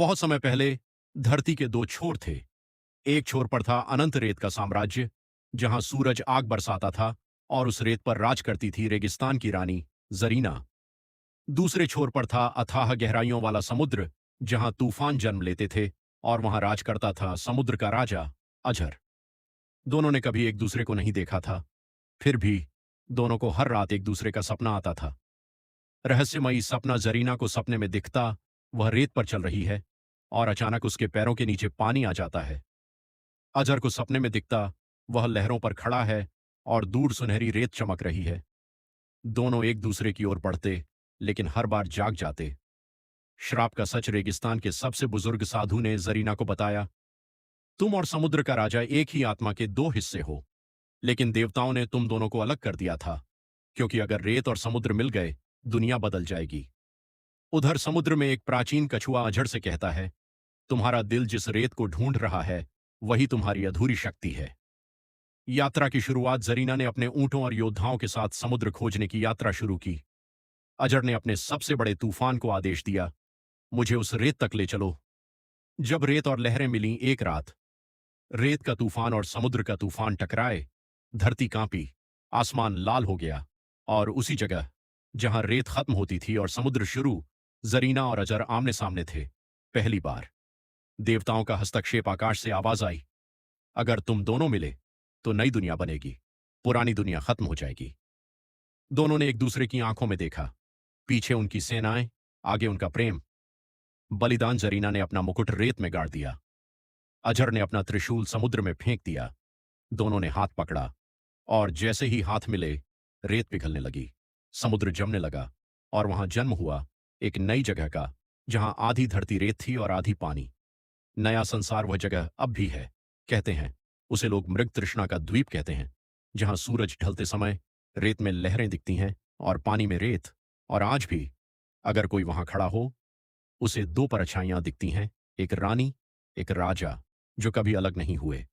बहुत समय पहले धरती के दो छोर थे। एक छोर पर था अनंत रेत का साम्राज्य, जहां सूरज आग बरसाता था और उस रेत पर राज करती थी रेगिस्तान की रानी जरीना। दूसरे छोर पर था अथाह गहराइयों वाला समुद्र, जहां तूफान जन्म लेते थे और वहां राज करता था समुद्र का राजा अजर। दोनों ने कभी एक दूसरे को नहीं देखा था, फिर भी दोनों को हर रात एक दूसरे का सपना आता था। रहस्यमयी सपना जरीना को सपने में दिखता, वह रेत पर चल रही है और अचानक उसके पैरों के नीचे पानी आ जाता है। अजर को सपने में दिखता, वह लहरों पर खड़ा है और दूर सुनहरी रेत चमक रही है। दोनों एक दूसरे की ओर बढ़ते, लेकिन हर बार जाग जाते। श्राप का सच रेगिस्तान के सबसे बुजुर्ग साधु ने जरीना को बताया, तुम और समुद्र का राजा एक ही आत्मा के दो हिस्से हो, लेकिन देवताओं ने तुम दोनों को अलग कर दिया था, क्योंकि अगर रेत और समुद्र मिल गए, दुनिया बदल जाएगी। उधर समुद्र में एक प्राचीन कछुआ अजर से कहता है, तुम्हारा दिल जिस रेत को ढूंढ रहा है, वही तुम्हारी अधूरी शक्ति है। यात्रा की शुरुआत जरीना ने अपने ऊंटों और योद्धाओं के साथ समुद्र खोजने की यात्रा शुरू की। अजर ने अपने सबसे बड़े तूफान को आदेश दिया, मुझे उस रेत तक ले चलो। जब रेत और लहरें मिली एक रात, रेत का तूफान और समुद्र का तूफान टकराए, धरती कांपी, आसमान लाल हो गया और उसी जगह जहां रेत खत्म होती थी और समुद्र शुरू, जरीना और अजर आमने सामने थे। पहली बार देवताओं का हस्तक्षेप, आकाश से आवाज आई, अगर तुम दोनों मिले तो नई दुनिया बनेगी, पुरानी दुनिया खत्म हो जाएगी। दोनों ने एक दूसरे की आंखों में देखा, पीछे उनकी सेनाएं, आगे उनका प्रेम। बलिदान जरीना ने अपना मुकुट रेत में गाड़ दिया, अजर ने अपना त्रिशूल समुद्र में फेंक दिया। दोनों ने हाथ पकड़ा और जैसे ही हाथ मिले, रेत पिघलने लगी, समुद्र जमने लगा और वहां जन्म हुआ एक नई जगह का, जहां आधी धरती रेत थी और आधी पानी। नया संसार वह जगह अब भी है। कहते हैं उसे लोग मृग तृष्णा का द्वीप कहते हैं, जहां सूरज ढलते समय रेत में लहरें दिखती हैं और पानी में रेत। और आज भी अगर कोई वहां खड़ा हो, उसे दो परछाइयां दिखती हैं, एक रानी, एक राजा, जो कभी अलग नहीं हुए।